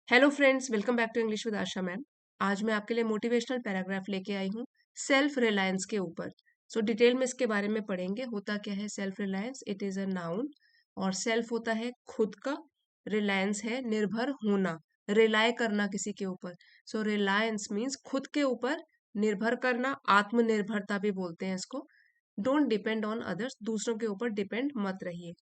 Hello friends, welcome back to English with Asha ma'am. आज मैं आपके लिए मोटिवेशनल पैराग्राफ लेके आई हूँ सेल्फ रिलायंस के ऊपर। डिटेल में इसके बारे में पढ़ेंगे। होता क्या है self reliance? It is a noun. और सेल्फ होता है खुद का, रिलायंस है निर्भर होना, रिलाय करना किसी के ऊपर। रिलायंस मीन्स खुद के ऊपर निर्भर करना, आत्मनिर्भरता भी बोलते हैं इसको। डोंट डिपेंड ऑन अदर्स, दूसरों के ऊपर डिपेंड मत रहिए।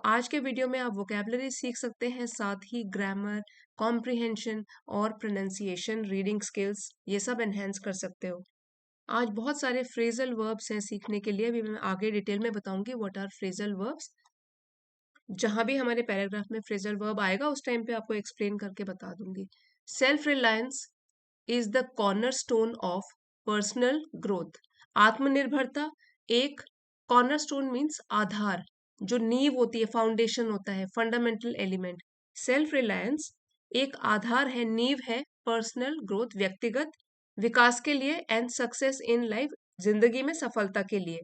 आज के वीडियो में आप वोकेबलरी सीख सकते हैं, साथ ही ग्रामर, कॉम्प्रिहेंशन और प्रोनाउंसिएशन, रीडिंग स्किल्स, ये सब एनहेंस कर सकते हो। आज बहुत सारे फ्रेजल वर्ब्स हैं सीखने के लिए, भी मैं आगे डिटेल में बताऊंगी व्हाट आर फ्रेजल वर्ब्स। जहां भी हमारे पैराग्राफ में फ्रेजल वर्ब आएगा उस टाइम पे आपको एक्सप्लेन करके बता दूंगी। Self reliance is the cornerstone of personal growth. आत्मनिर्भरता एक कॉर्नरस्टोन मीन्स आधार, जो नींव होती है, फाउंडेशन होता है, फंडामेंटल एलिमेंट। सेल्फ रिलायंस एक आधार है, नींव है पर्सनल ग्रोथ, व्यक्तिगत विकास के लिए, एंड सक्सेस इन लाइफ, जिंदगी में सफलता के लिए।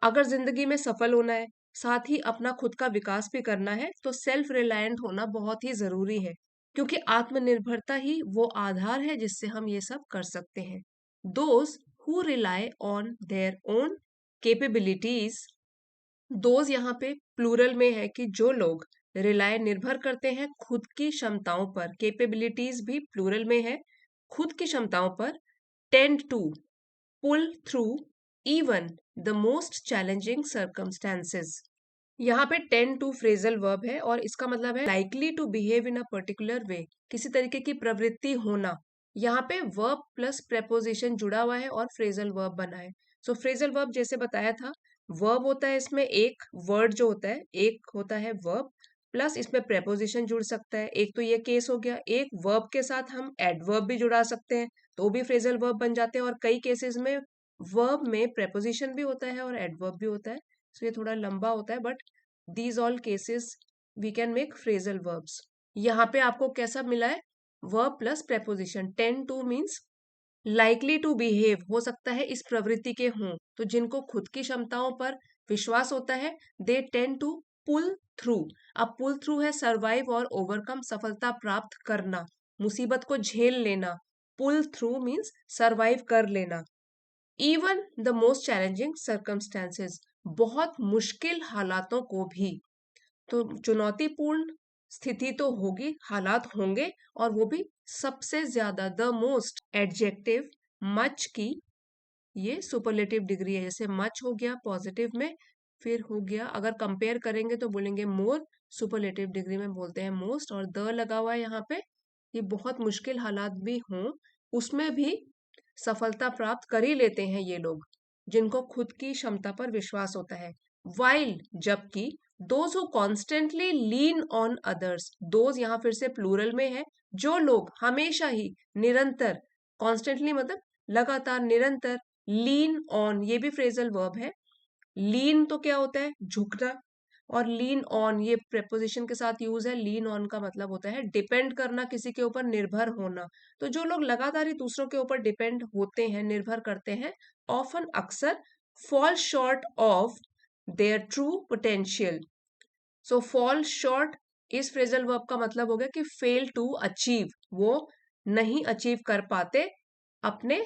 अगर जिंदगी में सफल होना है, साथ ही अपना खुद का विकास भी करना है, तो सेल्फ रिलायंट होना बहुत ही जरूरी है, क्योंकि आत्मनिर्भरता ही वो आधार है जिससे हम ये सब कर सकते हैं। Those who rely on their own capabilities, those यहाँ पे प्लूरल में है कि जो लोग रिलाय निर्भर करते हैं खुद की क्षमताओं पर, कैपेबिलिटीज भी प्लूरल में है, खुद की क्षमताओं पर, tend to pull through even the most challenging circumstances. यहाँ पे टेंड टू फ्रेजल वर्ब है और इसका मतलब है likely to behave in a particular way, किसी तरीके की प्रवृत्ति होना। यहाँ पे वर्ब प्लस प्रेपोजिशन जुड़ा हुआ है और फ्रेजल वर्ब बना है। फ्रेजल वर्ब जैसे बताया था, वर्ब होता है इसमें एक वर्ड जो होता है, एक होता है वर्ब प्लस इसमें प्रेपोजिशन जुड़ सकता है। एक तो ये केस हो गया, एक वर्ब के साथ हम एडवर्ब भी जुड़ा सकते हैं तो भी फ्रेजल वर्ब बन जाते हैं, और कई केसेस में वर्ब में प्रेपोजिशन भी होता है और एडवर्ब भी होता है। ये थोड़ा लंबा होता है, but these all cases we can make phrasal verbs. यहाँ पे आपको कैसा मिला है? Verb plus preposition. Tend to means likely to behave, हो सकता है इस प्रवृत्ति के हों, तो जिनको खुद की क्षमताओं पर विश्वास होता है, they tend to pull through. अब पुल थ्रू है सर्वाइव और ओवरकम, सफलता प्राप्त करना, मुसीबत को झेल लेना। पुल थ्रू मीन्स सर्वाइव कर लेना। Even the most challenging circumstances, बहुत मुश्किल हालातों को भी। तो चुनौतीपूर्ण स्थिति तो होगी, हालात होंगे, और वो भी सबसे ज्यादा, द मोस्ट एडजेक्टिव मच की, ये सुपरलेटिव डिग्री है। जैसे मच हो गया पॉजिटिव में, फिर हो गया अगर कंपेयर करेंगे तो बोलेंगे मोर, सुपरलेटिव डिग्री में बोलते हैं मोस्ट, और द लगा हुआ है यहाँ पे। ये बहुत मुश्किल हालात भी हों उसमें भी सफलता प्राप्त कर ही लेते हैं ये लोग, जिनको खुद की क्षमता पर विश्वास होता है। वाइल जबकि, those who constantly lean on others, those यहाँ फिर से प्लूरल में है, जो लोग हमेशा ही, निरंतर, कॉन्स्टेंटली मतलब लगातार, निरंतर, लीन ऑन ये भी फ्रेजल वर्ब है। लीन तो क्या होता है? झुकना, और लीन ऑन ये प्रेपोजिशन के साथ यूज है। लीन ऑन का मतलब होता है डिपेंड करना, किसी के ऊपर निर्भर होना। तो जो लोग लगातार ही दूसरों के ऊपर डिपेंड होते हैं, निर्भर करते हैं, ऑफन अक्सर fall short of their true potential. Fall short इस फ्रेजल वर्ब का मतलब हो गया कि फेल टू अचीव, वो नहीं अचीव कर पाते, अपने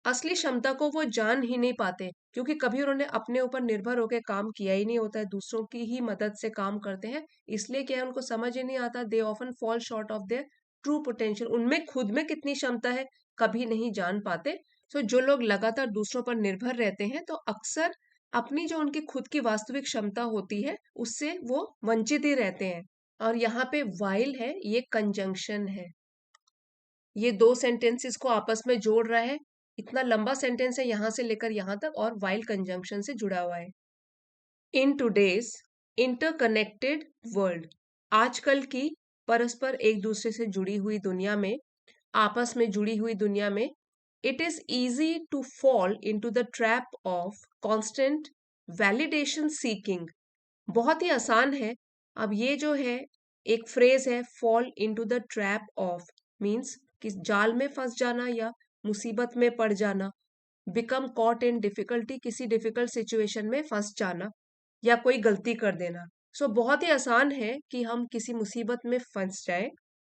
असली क्षमता को वो जान ही नहीं पाते, क्योंकि कभी उन्होंने अपने ऊपर निर्भर होकर काम किया ही नहीं होता है, दूसरों की ही मदद से काम करते हैं। इसलिए क्या है, उनको समझ ही नहीं आता, they often fall short of their true potential, उनमें खुद में कितनी क्षमता है कभी नहीं जान पाते। जो लोग लगातार दूसरों पर निर्भर रहते हैं, तो अक्सर अपनी जो उनकी खुद की वास्तविक क्षमता होती है उससे वो वंचित ही रहते हैं। और यहाँ पे वाइल है, ये कंजंक्शन है, ये दो सेंटेंसेस को आपस में जोड़ रहा है। इतना लंबा सेंटेंस है यहां से लेकर यहां तक, और वाइल कंजंक्शन से जुड़ा हुआ है। इन टूडेज इंटरकनेक्टेड वर्ल्ड, आजकल की परस्पर एक दूसरे से जुड़ी हुई दुनिया में, आपस में जुड़ी हुई दुनिया में, it is easy to fall into the trap of constant validation seeking, बहुत ही आसान है। अब ये जो है एक फ्रेज है, fall into the trap of means कि जाल में फंस जाना या मुसीबत में पड़ जाना। बिकम कॉट इन डिफिकल्टी, किसी डिफिकल्ट सिचुएशन में फंस जाना या कोई गलती कर देना। बहुत ही आसान है कि हम किसी मुसीबत में फंस जाए,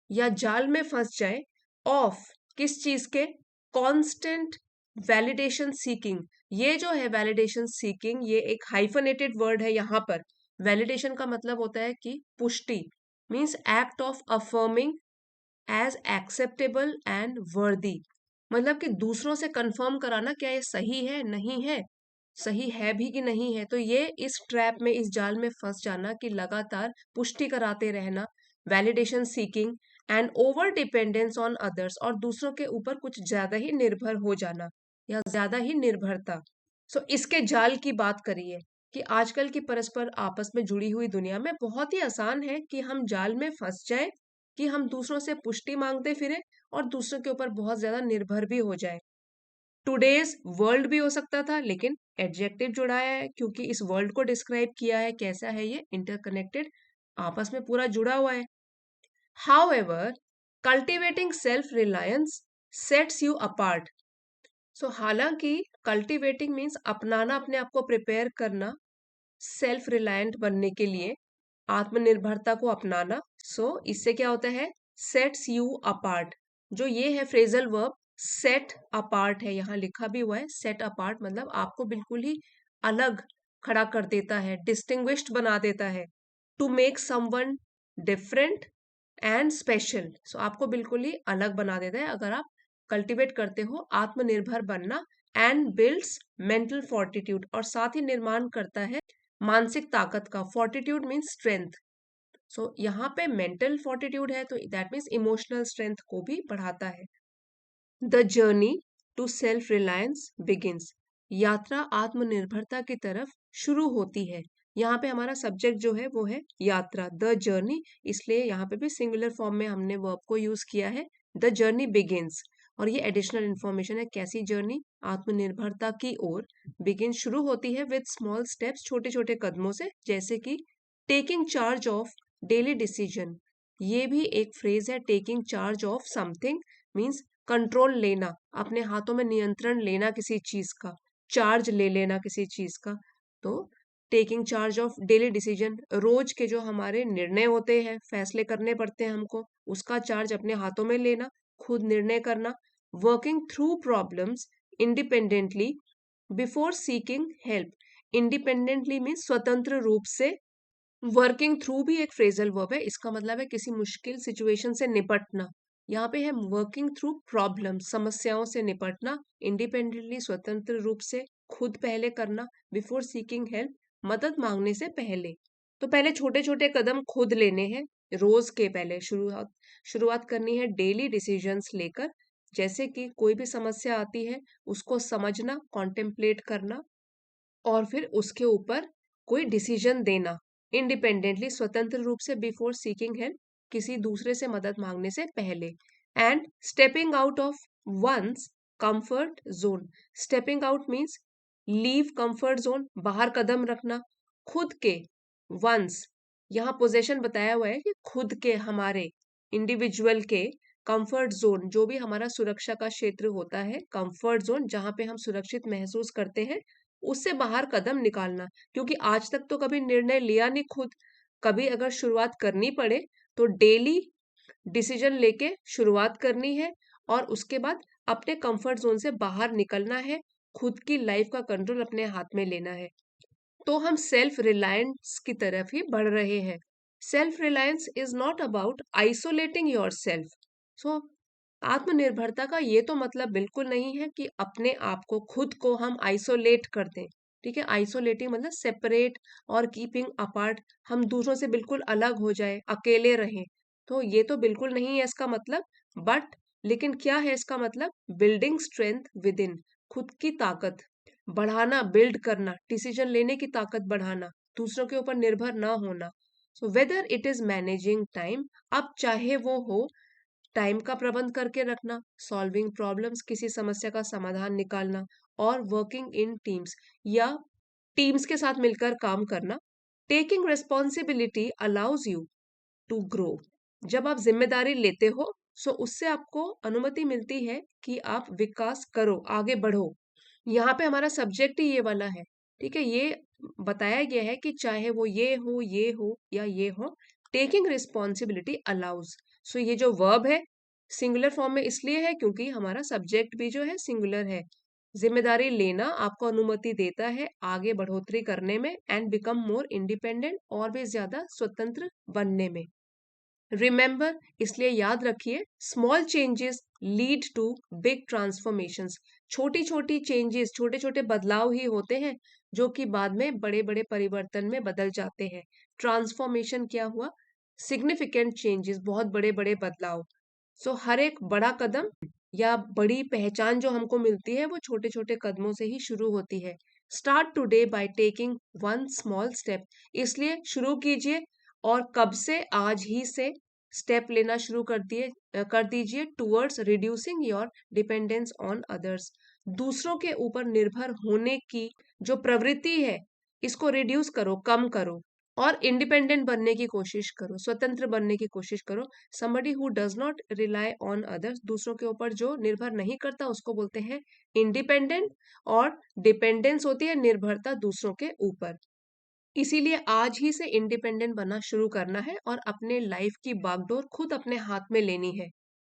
या जाल में फंस जाए ऑफ किस चीज के, कांस्टेंट वैलिडेशन सीकिंग। ये जो है वैलिडेशन सीकिंग, ये एक हाइफनेटेड वर्ड है यहाँ पर। वैलिडेशन का मतलब होता है कि पुष्टि, means act of affirming as acceptable and worthy. मतलब कि दूसरों से कंफर्म कराना क्या ये सही है नहीं है, सही है भी कि नहीं है। तो ये इस ट्रैप में, इस जाल में फंस जाना कि लगातार पुष्टि कराते रहना, validation seeking and over dependence on others, और दूसरों के ऊपर कुछ ज्यादा ही निर्भर हो जाना या ज्यादा ही निर्भरता। सो इसके जाल की बात करिए कि आजकल की परस्पर आपस में जुड़ी हुई दुनिया में बहुत ही आसान है कि हम जाल में फंस जाए, कि हम दूसरों से पुष्टि मांगते फिरे और दूसरों के ऊपर बहुत ज्यादा निर्भर भी हो जाए। टुडेज वर्ल्ड भी हो सकता था, लेकिन एडजेक्टिव जुड़ाया है क्योंकि इस वर्ल्ड को डिस्क्राइब किया है कैसा है, ये इंटरकनेक्टेड, आपस में पूरा जुड़ा हुआ है। However, cultivating self reliance sets you apart. So हालांकि कल्टिवेटिंग मीन्स अपनाना, अपने आप को प्रिपेयर करना सेल्फ रिलायंट बनने के लिए, आत्मनिर्भरता को अपनाना। सो इससे क्या होता है, सेट्स यू अपार्ट। जो ये है फ्रेजल वर्ब सेट अपार्ट है, यहाँ लिखा भी हुआ है सेट अपार्ट, मतलब आपको बिल्कुल ही अलग खड़ा कर देता है, डिस्टिंग्विश्ड बना देता है। To make someone different and special, so आपको बिल्कुल ही अलग बना देता है अगर आप कल्टीवेट करते हो आत्मनिर्भर बनना। एंड बिल्ड्स मेंटल फोर्टिट्यूड, और साथ ही निर्माण करता है मानसिक ताकत का। फोर्टिट्यूड मीन्स स्ट्रेंथ, सो यहाँ पे मेंटल फोर्टिट्यूड है तो दैट मीन्स इमोशनल स्ट्रेंथ को भी बढ़ाता है। The journey to self reliance begins, यात्रा आत्मनिर्भरता की तरफ शुरू होती है। यहाँ पे हमारा सब्जेक्ट जो है वो है यात्रा, द जर्नी, इसलिए यहाँ पे भी सिंगुलर फॉर्म में हमने वर्ब को यूज किया है, द जर्नी बिगिंस। और ये एडिशनल इंफॉर्मेशन है, कैसी जर्नी, आत्मनिर्भरता की ओर। बिगिन शुरू होती है विद स्मॉल स्टेप्स, छोटे छोटे कदमों से, जैसे कि taking charge of daily decision. ये भी एक फ्रेज है, taking charge of something means control लेना, अपने हाथों में नियंत्रण लेना किसी चीज का, चार्ज ले लेना किसी चीज का। तो taking charge of daily decision, रोज के जो हमारे निर्णय होते हैं, फैसले करने पड़ते हैं हमको, उसका चार्ज अपने हाथों में लेना, खुद निर्णय करना। Working through problems independently before seeking help, independently means स्वतंत्र रूप से। वर्किंग थ्रू भी एक फ्रेजल वर्ब है, इसका मतलब है किसी मुश्किल सिचुएशन से निपटना। यहाँ पे है वर्किंग थ्रू प्रॉब्लम, समस्याओं से निपटना, इंडिपेंडेंटली स्वतंत्र रूप से, खुद पहले करना, बिफोर सीकिंग हेल्प मदद मांगने से पहले। तो पहले छोटे छोटे कदम खुद लेने हैं, रोज के पहले शुरुआत करनी है डेली डिसीजंस लेकर। जैसे कि कोई भी समस्या आती है उसको समझना, कॉन्टेम्पलेट करना, और फिर उसके ऊपर कोई डिसीजन देना इंडिपेंडेंटली, स्वतंत्र रूप से, बिफोर सीकिंग हेल्प, किसी दूसरे से मदद मांगने से पहले। And stepping out of one's comfort zone, stepping out means leave comfort zone, बाहर कदम रखना खुद के। वंस, यहाँ पोजेशन बताया हुआ है कि खुद के, हमारे इंडिविजुअल के। कंफर्ट जोन, जो भी हमारा सुरक्षा का क्षेत्र होता है, कंफर्ट जोन जहां पे हम सुरक्षित महसूस करते हैं, उससे बाहर कदम निकालना। क्योंकि आज तक तो कभी निर्णय लिया नहीं खुद, कभी अगर शुरुआत करनी पड़े तो डेली डिसीजन लेके शुरुआत करनी है, और उसके बाद अपने कंफर्ट जोन से बाहर निकलना है, खुद की लाइफ का कंट्रोल अपने हाथ में लेना है। तो हम सेल्फ रिलायंस की तरफ ही बढ़ रहे हैं। Self reliance is not about isolating yourself. So आत्मनिर्भरता का ये तो मतलब बिल्कुल नहीं है कि अपने आप को, खुद को हम आइसोलेट कर दें। ठीक है, आइसोलेटिंग मतलब सेपरेट और कीपिंग अपार्ट, हम दूसरों से बिल्कुल अलग हो जाए, अकेले रहें। तो ये तो बिल्कुल नहीं है इसका मतलब। बट लेकिन क्या है इसका मतलब, बिल्डिंग स्ट्रेंथ विद इन, खुद की ताकत बढ़ाना, बिल्ड करना, डिसीजन लेने की ताकत बढ़ाना, दूसरों के ऊपर निर्भर ना होना। So whether it is managing time, अब चाहे वो हो टाइम का प्रबंध करके रखना, सॉल्विंग प्रॉब्लम्स, किसी समस्या का समाधान निकालना, और वर्किंग इन टीम्स, या टीम्स के साथ मिलकर काम करना। Taking responsibility allows you to grow, जब आप जिम्मेदारी लेते हो सो उससे आपको अनुमति मिलती है कि आप विकास करो, आगे बढ़ो। यहाँ पे हमारा सब्जेक्ट ही ये वाला है। ठीक है, ये बताया गया है कि चाहे वो ये हो या ये हो, टेकिंग रिस्पॉन्सिबिलिटी अलाउज। सो ये जो वर्ब है सिंगुलर फॉर्म में इसलिए है क्योंकि हमारा सब्जेक्ट भी जो है सिंगुलर है। जिम्मेदारी लेना आपको अनुमति देता है आगे बढ़ोतरी करने में एंड बिकम मोर इंडिपेंडेंट, और भी ज्यादा स्वतंत्र बनने में। रिमेंबर इसलिए याद रखिए, small changes lead to big transformations. छोटी छोटी चेंजेस, छोटे छोटे बदलाव ही होते हैं जो कि बाद में बड़े बड़े परिवर्तन में बदल जाते हैं। ट्रांसफॉर्मेशन क्या हुआ? सिग्निफिकेंट चेंजेस, बहुत बड़े बड़े बदलाव। सो हर एक बड़ा कदम या बड़ी पहचान जो हमको मिलती है वो छोटे छोटे कदमों से ही शुरू होती है। Start today by taking one small step. इसलिए शुरू कीजिए, और कब से? आज ही से स्टेप लेना शुरू कर दीजिए towards reducing your dependence on others. दूसरों के ऊपर निर्भर होने की जो प्रवृत्ति है इसको रिड्यूस करो, कम करो, और इंडिपेंडेंट बनने की कोशिश करो, स्वतंत्र बनने की कोशिश करो। somebody who does not rely on others, दूसरों के ऊपर जो निर्भर नहीं करता उसको बोलते हैं इंडिपेंडेंट, और डिपेंडेंस होती है निर्भरता दूसरों के ऊपर। इसीलिए आज ही से इंडिपेंडेंट बनना शुरू करना है और अपने लाइफ की बागडोर खुद अपने हाथ में लेनी है।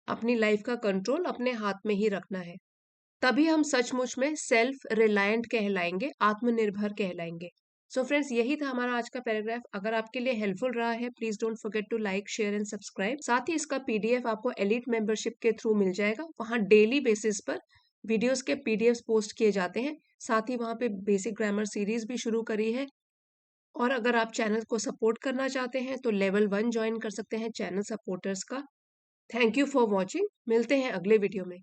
अपनी लाइफ का कंट्रोल अपने हाथ में ही रखना है। तभी हम सचमुच में सेल्फ रिलायंट कहलाएंगे, आत्मनिर्भर कहलाएंगे। सो फ्रेंड्स, यही था हमारा आज का पैराग्राफ। अगर आपके लिए हेल्पफुल रहा है, please don't forget to like, share and subscribe. साथ ही इसका पीडीएफ आपको एलिट मेंबरशिप के थ्रू मिल जाएगा। वहाँ डेली बेसिस पर वीडियोस के पीडीएफ पोस्ट किए जाते हैं। साथ ही वहाँ पे बेसिक ग्रामर सीरीज भी शुरू करी है। और अगर आप चैनल को सपोर्ट करना चाहते हैं तो लेवल 1 ज्वाइन कर सकते हैं चैनल सपोर्टर्स का। Thank you for watching. मिलते हैं अगले वीडियो में।